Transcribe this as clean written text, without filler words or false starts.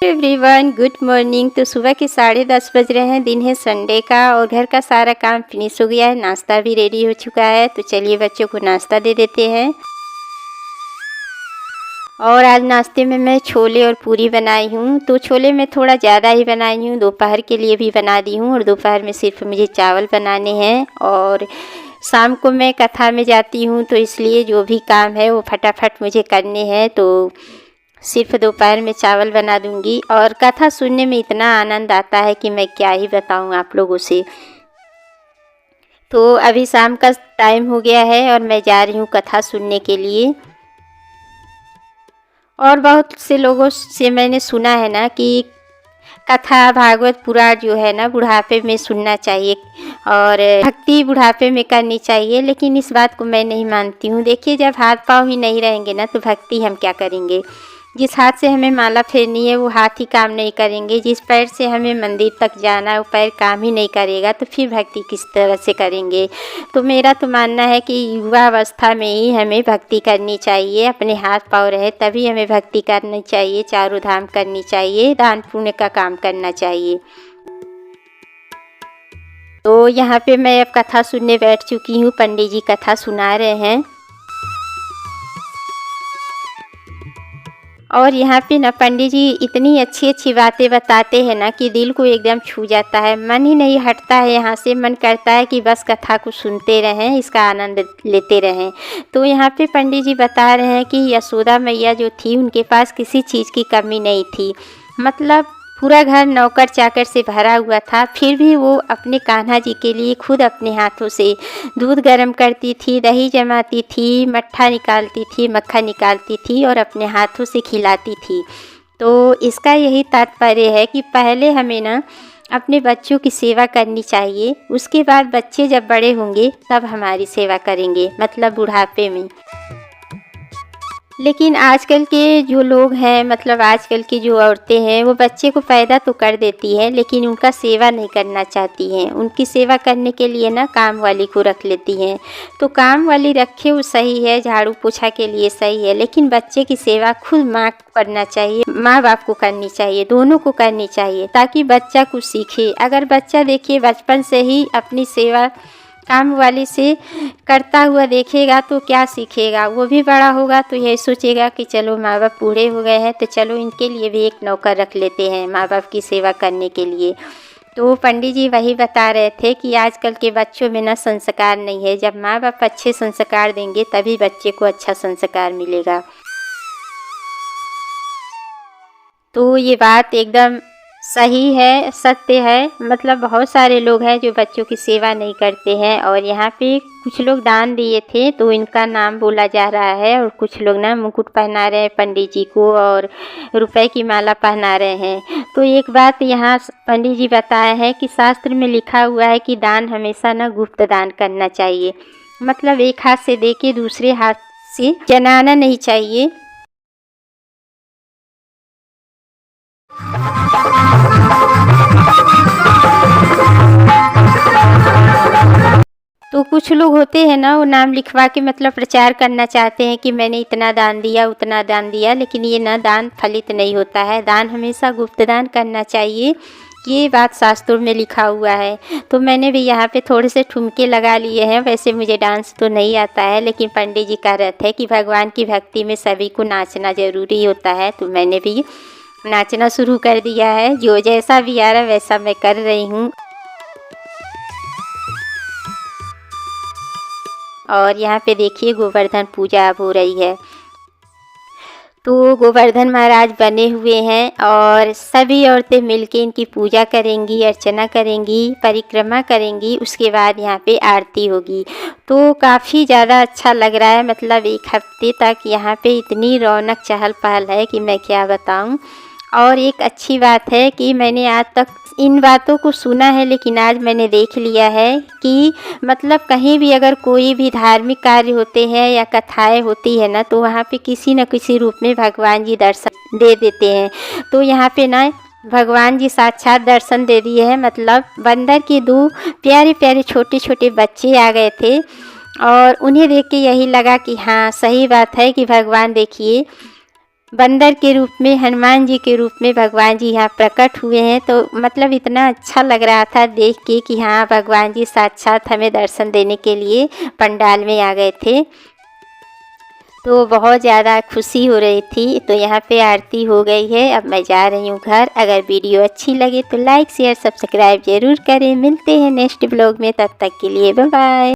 Everyone, good morning. तो सुबह के 10:30 बज रहे हैं, दिन है संडे का और घर का सारा काम फिनिश हो गया है, नाश्ता भी रेडी हो चुका है। तो चलिए बच्चों को नाश्ता दे देते हैं। और आज नाश्ते में मैं छोले और पूरी बनाई हूँ। तो छोले मैं थोड़ा ज़्यादा ही बनाई हूँ, दोपहर के लिए भी बना दी हूँ और दोपहर में सिर्फ मुझे चावल बनाने हैं। और शाम को मैं कथा में जाती हूँ, तो इसलिए जो भी काम है वो फटाफट मुझे करने हैं। तो सिर्फ दोपहर में चावल बना दूंगी। और कथा सुनने में इतना आनंद आता है कि मैं क्या ही बताऊं आप लोगों से। तो अभी शाम का टाइम हो गया है और मैं जा रही हूँ कथा सुनने के लिए। और बहुत से लोगों से मैंने सुना है ना कि कथा भागवत पुराण जो है ना बुढ़ापे में सुनना चाहिए और भक्ति बुढ़ापे में करनी चाहिए, लेकिन इस बात को मैं नहीं मानती हूँ। देखिए, जब हाथ पाँव ही नहीं रहेंगे ना तो भक्ति हम क्या करेंगे। जिस हाथ से हमें माला फेरनी है वो हाथ ही काम नहीं करेंगे, जिस पैर से हमें मंदिर तक जाना है वो पैर काम ही नहीं करेगा, तो फिर भक्ति किस तरह से करेंगे। तो मेरा तो मानना है कि युवा अवस्था में ही हमें भक्ति करनी चाहिए। अपने हाथ पाँव रहे तभी हमें भक्ति करनी चाहिए, चारों धाम करनी चाहिए, दान पुण्य का काम करना चाहिए। तो यहाँ पे मैं अब कथा सुनने बैठ चुकी हूँ। पंडित जी कथा सुना रहे हैं और यहाँ पे ना पंडित जी इतनी अच्छी अच्छी बातें बताते हैं ना कि दिल को एकदम छू जाता है, मन ही नहीं हटता है यहाँ से। मन करता है कि बस कथा को सुनते रहें, इसका आनंद लेते रहें। तो यहाँ पे पंडित जी बता रहे हैं कि यशोदा मैया जो थी उनके पास किसी चीज़ की कमी नहीं थी। मतलब पूरा घर नौकर चाकर से भरा हुआ था, फिर भी वो अपने कान्हा जी के लिए खुद अपने हाथों से दूध गर्म करती थी, दही जमाती थी, मट्ठा निकालती थी, मक्खन निकालती थी और अपने हाथों से खिलाती थी। तो इसका यही तात्पर्य है कि पहले हमें ना अपने बच्चों की सेवा करनी चाहिए, उसके बाद बच्चे जब बड़े होंगे तब हमारी सेवा करेंगे, मतलब बुढ़ापे में। लेकिन आजकल के जो लोग हैं, मतलब आजकल की जो औरतें हैं, वो बच्चे को पैदा तो कर देती हैं लेकिन उनका सेवा नहीं करना चाहती हैं। उनकी सेवा करने के लिए ना काम वाली को रख लेती हैं। तो काम वाली रखे वो सही है, झाड़ू पोछा के लिए सही है, लेकिन बच्चे की सेवा खुद माँ को करना चाहिए, माँ बाप को करनी चाहिए, दोनों को करनी चाहिए, ताकि बच्चा कुछ सीखे। अगर बच्चा देखिए बचपन से ही अपनी सेवा काम वाली से करता हुआ देखेगा तो क्या सीखेगा। वो भी बड़ा होगा तो यही सोचेगा कि चलो माँ बाप बूढ़े हो गए हैं तो चलो इनके लिए भी एक नौकर रख लेते हैं माँ बाप की सेवा करने के लिए। तो पंडित जी वही बता रहे थे कि आजकल के बच्चों में ना संस्कार नहीं है। जब माँ बाप अच्छे संस्कार देंगे तभी बच्चे को अच्छा संस्कार मिलेगा। तो ये बात एकदम सही है, सत्य है। मतलब बहुत सारे लोग हैं जो बच्चों की सेवा नहीं करते हैं। और यहाँ पे कुछ लोग दान दिए थे तो इनका नाम बोला जा रहा है और कुछ लोग ना मुकुट पहना रहे हैं पंडित जी को और रुपए की माला पहना रहे हैं। तो एक बात यहाँ पंडित जी बताया है कि शास्त्र में लिखा हुआ है कि दान हमेशा ना गुप्त दान करना चाहिए। मतलब एक हाथ से दे के दूसरे हाथ से जनाना नहीं चाहिए। तो कुछ लोग होते हैं ना, वो नाम लिखवा के मतलब प्रचार करना चाहते हैं कि मैंने इतना दान दिया उतना दान दिया, लेकिन ये ना दान फलित नहीं होता है। दान हमेशा गुप्त दान करना चाहिए, ये बात शास्त्रों में लिखा हुआ है। तो मैंने भी यहाँ पे थोड़े से ठुमके लगा लिए हैं। वैसे मुझे डांस तो नहीं आता है, लेकिन पंडित जी कह रहे थे कि भगवान की भक्ति में सभी को नाचना ज़रूरी होता है, तो मैंने भी नाचना शुरू कर दिया है। जो जैसा भी आ रहा है वैसा मैं कर रही हूँ। और यहाँ पे देखिए गोवर्धन पूजा अब हो रही है। तो गोवर्धन महाराज बने हुए हैं और सभी औरतें मिलके इनकी पूजा करेंगी, अर्चना करेंगी, परिक्रमा करेंगी। उसके बाद यहाँ पे आरती होगी। तो काफ़ी ज़्यादा अच्छा लग रहा है। मतलब एक हफ्ते तक यहाँ पे इतनी रौनक चहल पहल है कि मैं क्या बताऊँ। और एक अच्छी बात है कि मैंने आज तक इन बातों को सुना है, लेकिन आज मैंने देख लिया है कि मतलब कहीं भी अगर कोई भी धार्मिक कार्य होते हैं या कथाएं होती है ना, तो वहाँ पे किसी न किसी रूप में भगवान जी दर्शन दे देते हैं। तो यहाँ पे ना भगवान जी साक्षात दर्शन दे दिए हैं। मतलब बंदर के 2 प्यारे प्यारे छोटे छोटे बच्चे आ गए थे और उन्हें देख के यही लगा कि हाँ सही बात है कि भगवान देखिए बंदर के रूप में, हनुमान जी के रूप में भगवान जी यहाँ प्रकट हुए हैं। तो मतलब इतना अच्छा लग रहा था देख के कि हाँ, भगवान जी साक्षात हमें दर्शन देने के लिए पंडाल में आ गए थे। तो बहुत ज़्यादा खुशी हो रही थी। तो यहाँ पे आरती हो गई है, अब मैं जा रही हूँ घर। अगर वीडियो अच्छी लगे तो लाइक शेयर सब्सक्राइब ज़रूर करें। मिलते हैं नेक्स्ट ब्लॉग में, तब तक के लिए बाय बाय।